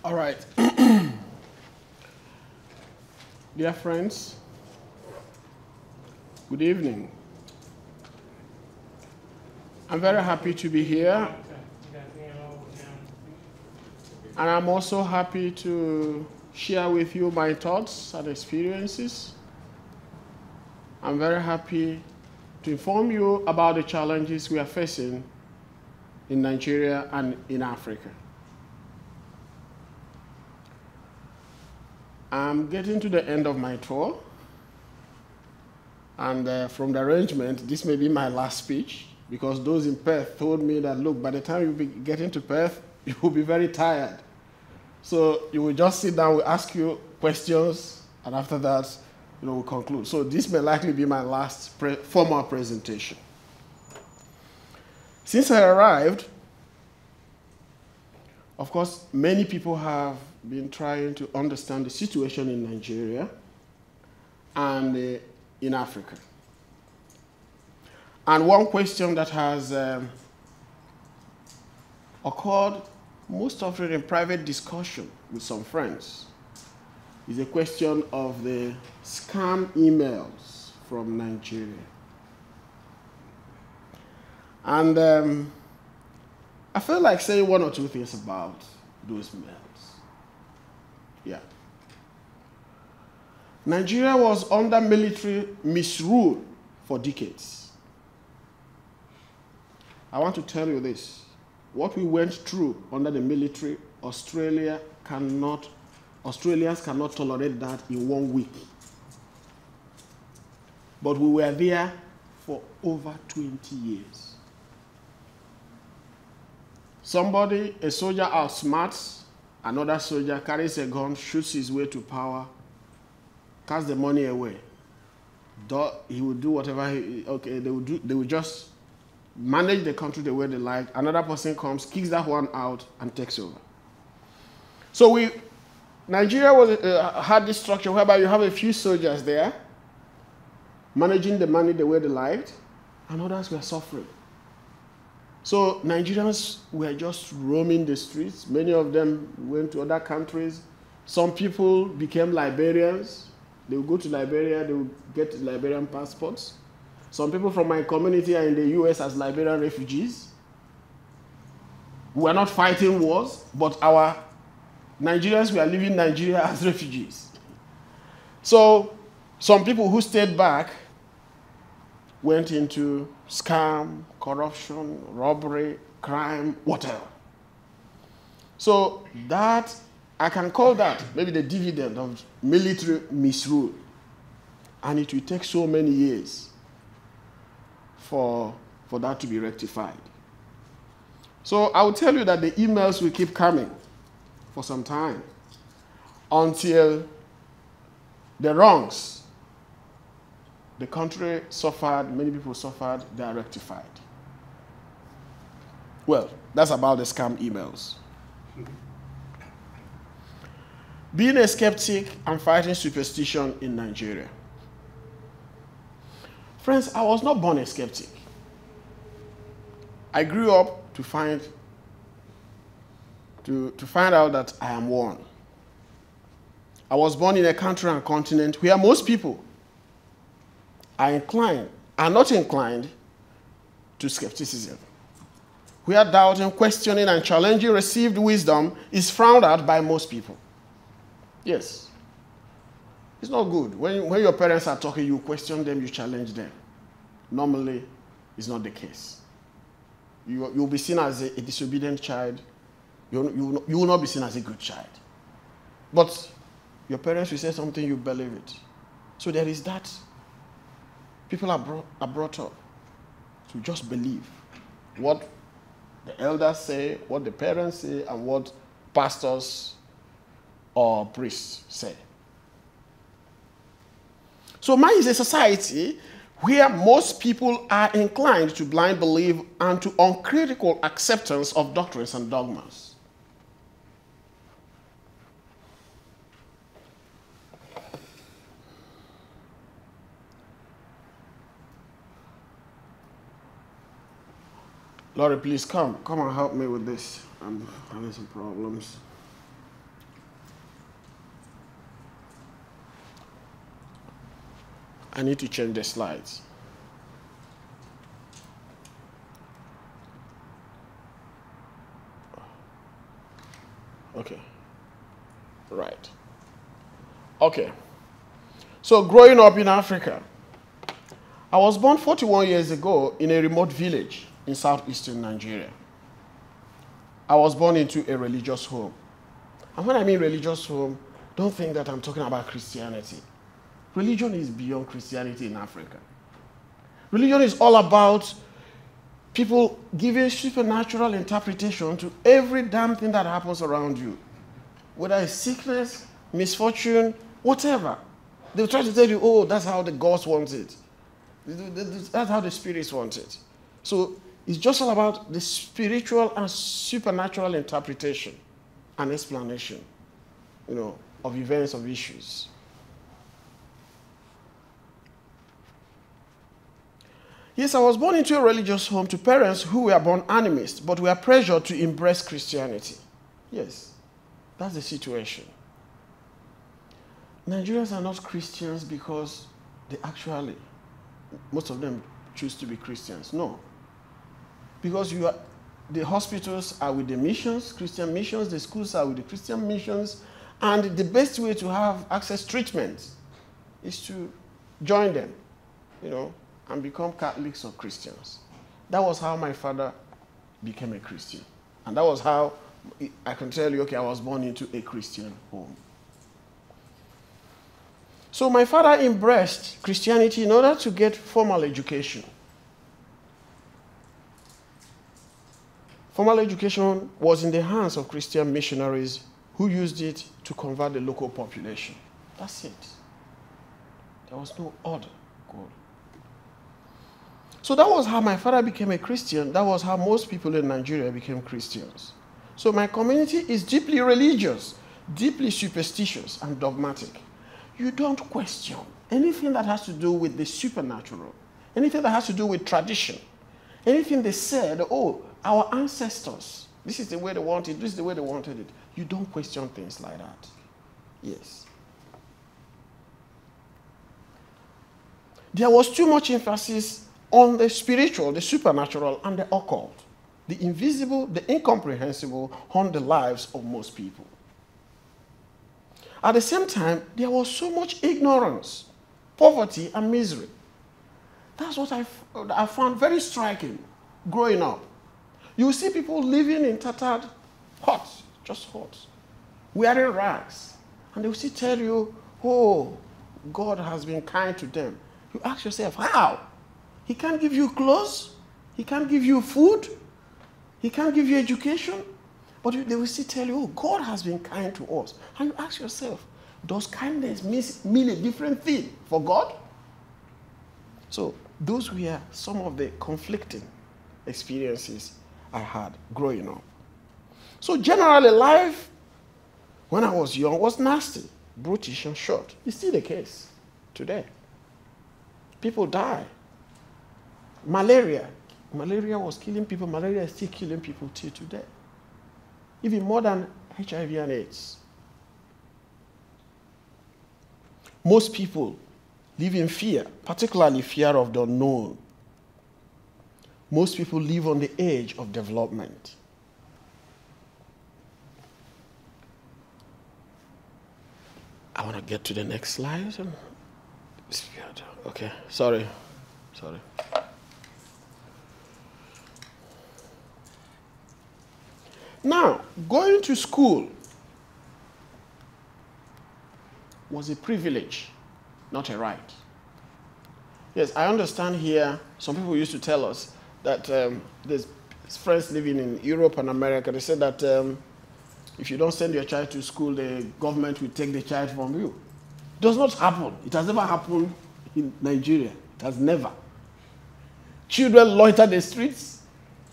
All right. Dear friends, good evening. I'm very happy to be here. And I'm also happy to share with you my thoughts and experiences. I'm very happy to inform you about the challenges we are facing in Nigeria and in Africa. I'm getting to the end of my tour. And from the arrangement, this may be my last speech, because those in Perth told me that, look, by the time you be getting to Perth, you will be very tired. So you will just sit down, we'll ask you questions, and after that, we'll conclude. So this may likely be my last formal presentation. Since I arrived, of course, many people have been trying to understand the situation in Nigeria and in Africa. And one question that has occurred most often in private discussion with some friends is a question of the scam emails from Nigeria. And I feel like saying one or two things about those mails. Yeah. Nigeria was under military misrule for decades. I want to tell you this. What we went through under the military, Australians cannot tolerate that in 1 week. But we were there for over 20 years. Somebody, a soldier outsmarts another soldier, carries a gun, shoots his way to power, casts the money away. He will do whatever they will just manage the country the way they like. Another person comes, kicks that one out, and takes over. So Nigeria had this structure whereby you have a few soldiers there, managing the money the way they liked, and others were suffering. So Nigerians were just roaming the streets. Many of them went to other countries. Some people became Liberians. They would go to Liberia, they would get Liberian passports. Some people from my community are in the US as Liberian refugees. We are not fighting wars, but our Nigerians were leaving Nigeria as refugees. So some people who stayed back went into scam, corruption, robbery, crime, whatever. So that, I can call that maybe the dividend of military misrule. And it will take so many years for that to be rectified. So I will tell you that the emails will keep coming for some time until the wrongs the country suffered, many people suffered, they are rectified. Well, that's about the scam emails. Being a skeptic and fighting superstition in Nigeria. Friends, I was not born a skeptic. I grew up to find out that I am one. I was born in a country and continent where most people are not inclined to skepticism. Where doubting, questioning, and challenging received wisdom is frowned at by most people. Yes. It's not good. When your parents are talking, you question them, you challenge them. Normally, it's not the case. You'll be seen as a disobedient child. You will not be seen as a good child. But your parents will say something, you believe it. So there is that. People are brought up to just believe what the elders say, what the parents say, and what pastors or priests say. So mine is a society where most people are inclined to blind belief and to uncritical acceptance of doctrines and dogmas. Laurie, please come and help me with this. I'm having some problems. I need to change the slides. Okay. Right. Okay. So growing up in Africa, I was born 41 years ago in a remote village in southeastern Nigeria. I was born into a religious home. And when I mean religious home, don't think that I'm talking about Christianity. Religion is beyond Christianity in Africa. Religion is all about people giving supernatural interpretation to every damn thing that happens around you. Whether it's sickness, misfortune, whatever. They'll try to tell you, oh, that's how the gods want it. That's how the spirits want it. So it's just all about the spiritual and supernatural interpretation and explanation, of events, of issues. Yes, I was born into a religious home to parents who were born animists, but were pressured to embrace Christianity. Yes, that's the situation. Nigerians are not Christians because most of them choose to be Christians. No. Because the hospitals are with the missions, Christian missions, the schools are with the Christian missions, and the best way to have access treatment is to join them, and become Catholics or Christians. That was how my father became a Christian. And that was how I can tell you, okay, I was born into a Christian home. So my father embraced Christianity in order to get formal education. Formal education was in the hands of Christian missionaries who used it to convert the local population. That's it. There was no other goal. So that was how my father became a Christian. That was how most people in Nigeria became Christians. So my community is deeply religious, deeply superstitious, and dogmatic. You don't question anything that has to do with the supernatural, anything that has to do with tradition, anything they said, oh, our ancestors, this is the way they wanted it, this is the way they wanted it. You don't question things like that. Yes. There was too much emphasis on the spiritual, the supernatural, and the occult, the invisible, the incomprehensible, on the lives of most people. At the same time, there was so much ignorance, poverty, and misery. That's what I found very striking growing up. You see people living in tattered huts, just huts, wearing rags. And they will still tell you, oh, God has been kind to them. You ask yourself, how? He can't give you clothes. He can't give you food. He can't give you education. But they will still tell you, oh, God has been kind to us. And you ask yourself, does kindness mean a different thing for God? So those were some of the conflicting experiences I had growing up. So generally, life when I was young was nasty, brutish, and short. It's still the case today. People die. Malaria was killing people. Malaria is still killing people till today. Even more than HIV and AIDS. Most people live in fear, particularly fear of the unknown. Most people live on the edge of development. I want to get to the next slide. Okay, sorry. Now, going to school was a privilege, not a right. Yes, I understand here, some people used to tell us that there's friends living in Europe and America, they said that if you don't send your child to school, the government will take the child from you. It does not happen. It has never happened in Nigeria. It has never. Children loiter the streets.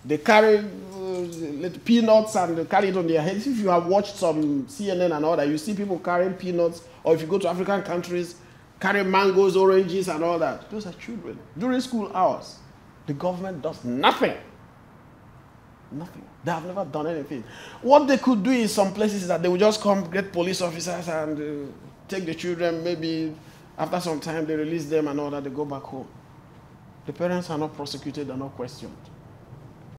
They carry little peanuts and they carry it on their heads. If you have watched some CNN and all that, you see people carrying peanuts, or if you go to African countries, carrying mangoes, oranges, and all that. Those are children. During school hours, the government does nothing. Nothing. They have never done anything. What they could do in some places is that they would just come, get police officers and take the children, maybe After some time, they release them and all that, they go back home. The parents are not prosecuted, they're not questioned.